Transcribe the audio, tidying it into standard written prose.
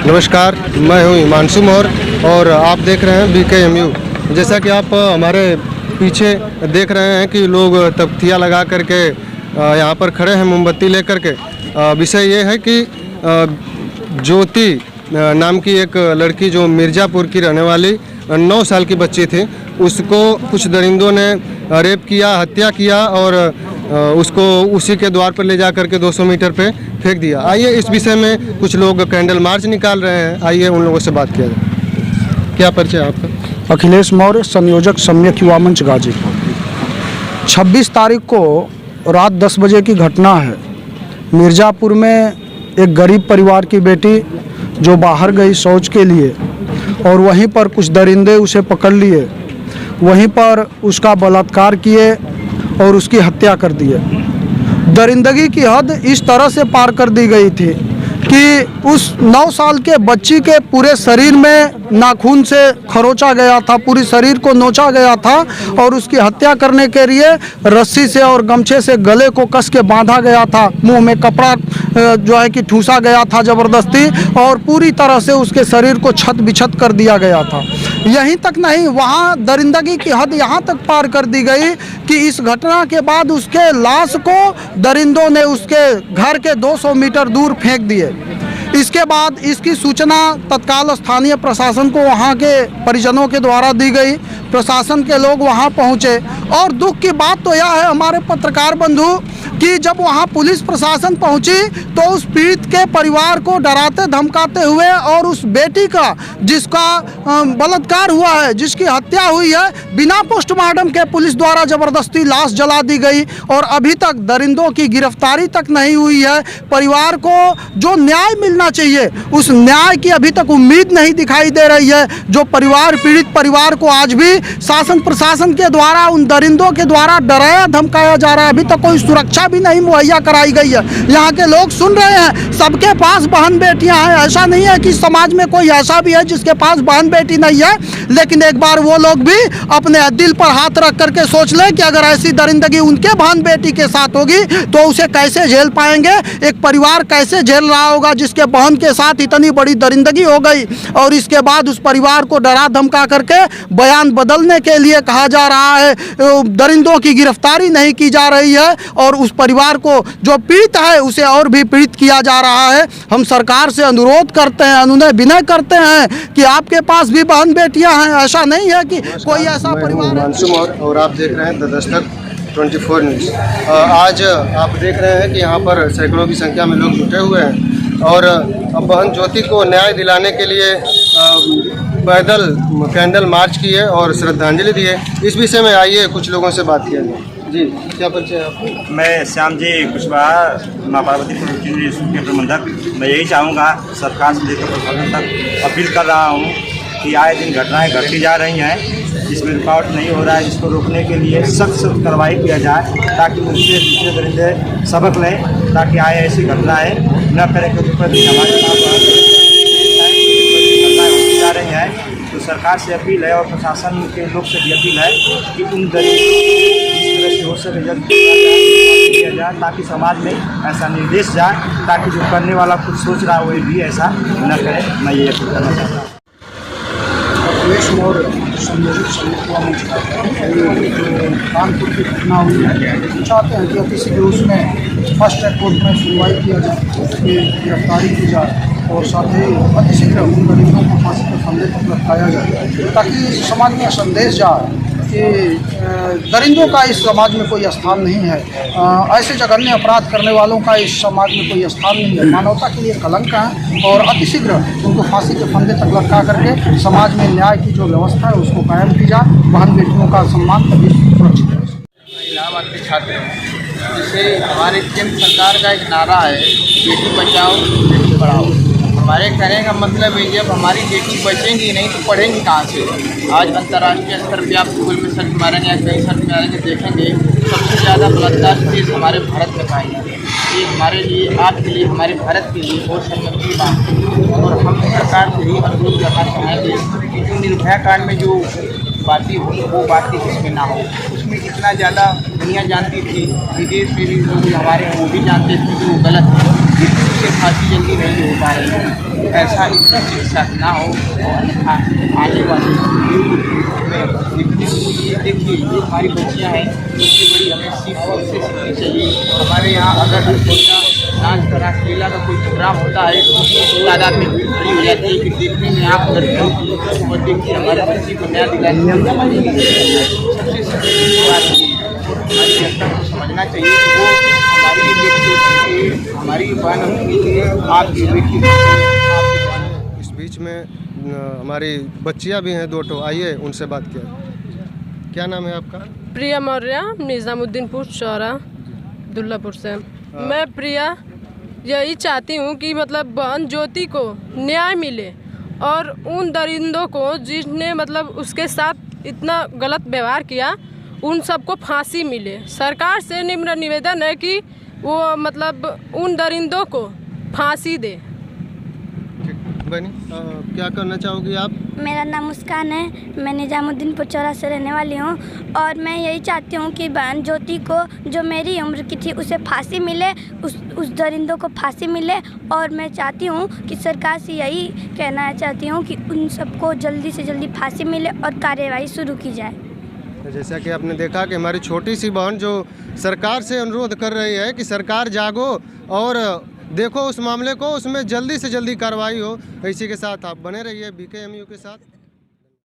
नमस्कार, मैं हूं हिमांशु मौर्य और आप देख रहे हैं BKMU। जैसा कि आप हमारे पीछे देख रहे हैं कि लोग तख्तियाँ लगा करके यहाँ पर खड़े हैं मोमबत्ती लेकर के। विषय ये है कि ज्योति नाम की एक लड़की जो मिर्ज़ापुर की रहने वाली 9 साल की बच्ची थी, उसको कुछ दरिंदों ने रेप किया, हत्या किया और उसको उसी के द्वार पर ले जा करके 200 मीटर पे फेंक दिया। आइए इस विषय में कुछ लोग कैंडल मार्च निकाल रहे हैं, आइए उन लोगों से बात किया जाए। क्या परिचय है आपका? अखिलेश मौर्य, संयोजक सम्यक युवा मंच गाजीपुर। 26 तारीख को रात 10 बजे की घटना है। मिर्ज़ापुर में एक गरीब परिवार की बेटी जो बाहर गई शौच के लिए और वहीं पर कुछ दरिंदे उसे पकड़ लिए, वहीं पर उसका बलात्कार किए और उसकी हत्या कर दिए। दरिंदगी की हद इस तरह से पार कर दी गई थी कि उस 9 साल के बच्ची के पूरे शरीर में नाखून से खरोचा गया था, पूरी शरीर को नोचा गया था और उसकी हत्या करने के लिए रस्सी से और गमछे से गले को कस के बांधा गया था। मुंह में कपड़ा जो है कि ठूसा गया था ज़बरदस्ती और पूरी तरह से उसके शरीर को छत बिछत कर दिया गया था। यहीं तक नहीं, वहाँ दरिंदगी की हद यहाँ तक पार कर दी गई कि इस घटना के बाद उसके लाश को दरिंदों ने उसके घर के 200 मीटर दूर फेंक दिए। इसके बाद इसकी सूचना तत्काल स्थानीय प्रशासन को वहाँ के परिजनों के द्वारा दी गई। प्रशासन के लोग वहाँ पहुँचे और दुख की बात तो यह है हमारे पत्रकार बंधु कि जब वहाँ पुलिस प्रशासन पहुँची तो उस पीड़ित के परिवार को डराते धमकाते हुए और उस बेटी का जिसका बलात्कार हुआ है, जिसकी हत्या हुई है, बिना पोस्टमार्टम के पुलिस द्वारा ज़बरदस्ती लाश जला दी गई और अभी तक दरिंदों की गिरफ्तारी तक नहीं हुई है। परिवार को जो न्याय मिलना चाहिए उस न्याय की अभी तक उम्मीद नहीं दिखाई दे रही है। जो परिवार, पीड़ित परिवार को आज भी शासन प्रशासन के द्वारा, उन दरिंदों के द्वारा डराया धमकाया जा रहा है। अभी तक कोई सुरक्षा भी नहीं मुहैया कराई गई है। यहाँ के लोग सुन रहे हैं, सबके पास बहन बेटियां हैं। ऐसा नहीं है कि समाज में कोई ऐसा भी है जिसके पास बहन बेटी नहीं है, लेकिन एक बार वो लोग भी अपने दिल पर हाथ रख करके सोच लें कि अगर ऐसी दरिंदगी उनके बहन बेटी के साथ होगी तो उसे कैसे झेल पाएंगे। एक परिवार कैसे झेल रहा होगा जिसके बहन के साथ इतनी बड़ी दरिंदगी हो गई और इसके बाद उस परिवार को डरा धमका करके बयान बदलने के लिए कहा जा रहा है। दरिंदों की गिरफ्तारी नहीं की जा रही है और उस परिवार को जो पीड़ित है उसे और भी पीड़ित किया जा रहा है। हम सरकार से अनुरोध करते हैं, अनुनय विनय करते हैं कि आपके पास भी बहन बेटियां हैं, ऐसा नहीं है कि कोई ऐसा परिवार है। और आप देख रहे हैं द दस्तक 24 न्यूज़। आज आप देख रहे हैं कि यहाँ पर सैकड़ों की संख्या में लोग जुटे हुए हैं और बहन ज्योति को न्याय दिलाने के लिए पैदल कैंडल मार्च किए और श्रद्धांजलि दिए। इस विषय में आइए कुछ लोगों से बात किया जाए। जी, क्या परिचय है आपको? मैं श्याम जी कुशवाहा, माँ पार्वतीपुर के प्रबंधक। मैं यही चाहूँगा सरकार से लेकर प्रशासन तक अपील कर रहा हूँ कि आए दिन घटनाएं घटती जा रही हैं, जिसमें रुकावट नहीं हो रहा है, जिसको रोकने के लिए सख्त कार्रवाई किया जाए ताकि उनसे दूसरे दरिंदे सबक लें, ताकि आए ऐसी घटनाएँ न करें। क्योंकि हमारे घटनाएँ होती जा रही हैं। तो सरकार से अपील है और प्रशासन के लोग से भी अपील है कि उन दरिंदों से हो सके जल्द किया जाए ताकि समाज में ऐसा निर्देश जाए ताकि जो करने वाला कुछ सोच रहा है वो भी ऐसा न करे। मैं ये अपील करना चाहता हूँ। अखिलेश मौर्य, संयोजक सम्यक युवा मंच कानपुर की घटना हुई है। चाहते हैं कि अतिशीघ्र उसमें फर्स्ट ट्रैक कोर्ट में सुनवाई किया जाए, उसकी गिरफ्तारी की जाए और साथ ही अतिशीघ्र उन दरिंदों को फांसी के फंदे तक लटकाया जाए ताकि समाज में संदेश जाए कि दरिंदों का इस समाज में कोई स्थान नहीं है। ऐसे जघन्य अपराध करने वालों का इस समाज में कोई स्थान नहीं है। मानवता के लिए कलंक है और अतिशीघ्र उनको फांसी के फंदे तक लटका करके समाज में न्याय की जो व्यवस्था है उसको कायम की जाए। बहन बेटियों का सम्मान तभी सुरक्षित है। इलाहाबाद के छात्र हैं, जिससे हमारे केंद्र सरकार का एक नारा है बेटी बचाओ बेटी पढ़ाओ। हमारे कहने का मतलब है जब हमारी बेटी बचेंगी नहीं तो पढ़ेंगी कहाँ से। आज अंतर्राष्ट्रीय स्तर पर आप गूगल में सर्च मारेंगे या कहीं सर्च मारेंगे देखेंगे सबसे ज़्यादा बलात्कार केस हमारे भारत में पाए जाते हैं। ये हमारे लिए, आपके लिए, हमारे भारत के लिए बहुत शर्मिंदगी की बात है और हम सरकार से ही अनुरोध करना चाहेंगे कि जो निर्भया कांड में जो बातें हुई वो बातें इसमें ना हो। उसमें इतना ज़्यादा दुनिया जानती थी, विदेश में भी लोग हमारे वो भी जानते थे कि वो गलत है, इससे फांसी जल्दी नहीं नहीं हो पा रही है। ऐसा स्थिति के साथ ना हो और अन्यथा आने वाले में ये देखिए ये हमारी बच्चियाँ हैं, सबसे बड़ी हमें सीख से सीखनी चाहिए। हमारे यहाँ अगर छोटा नाच का रासलीला का कोई प्रोग्राम होता है तो तादाद में भीड़ खड़ी हो जाती है कि देखने में आप लड़कियों की और देखिए हमारे बच्ची को न्याय दिलाने सबसे सबसे बात ये है हमारी जनता को समझना चाहिए कि वो हमारी बेटी हमारी बहन के लिए आपकी बेटी इस बीच में हमारी बच्चियां भी हैं 2 ठो, आइए उनसे बात किया। क्या नाम है आपका? प्रिया मौर्य, निज़ामुद्दीनपुर चौरा, दुल्लापुर से। मैं प्रिया यही चाहती हूँ कि मतलब बहन ज्योति को न्याय मिले और उन दरिंदों को जिसने मतलब उसके साथ इतना गलत व्यवहार किया उन सबको फांसी मिले। सरकार से निम्न निवेदन है कि वो मतलब उन दरिंदों को फांसी दे। बनी क्या करना चाहोगी आप? मेरा नाम मुस्कान है, मैं निज़ामुद्दीनपुर चौरा से रहने वाली हूँ और मैं यही चाहती हूँ कि बहन ज्योति को जो मेरी उम्र की थी उसे फांसी मिले, उस दरिंदों को फांसी मिले। और मैं चाहती हूँ कि सरकार से यही कहना चाहती हूँ कि उन सबको जल्दी से जल्दी फांसी मिले और कार्यवाही शुरू की जाए। जैसा कि आपने देखा कि हमारी छोटी सी बहन जो सरकार से अनुरोध कर रही है कि सरकार जागो और देखो उस मामले को, उसमें जल्दी से जल्दी कार्रवाई हो। इसी के साथ आप बने रहिए BKMU के साथ।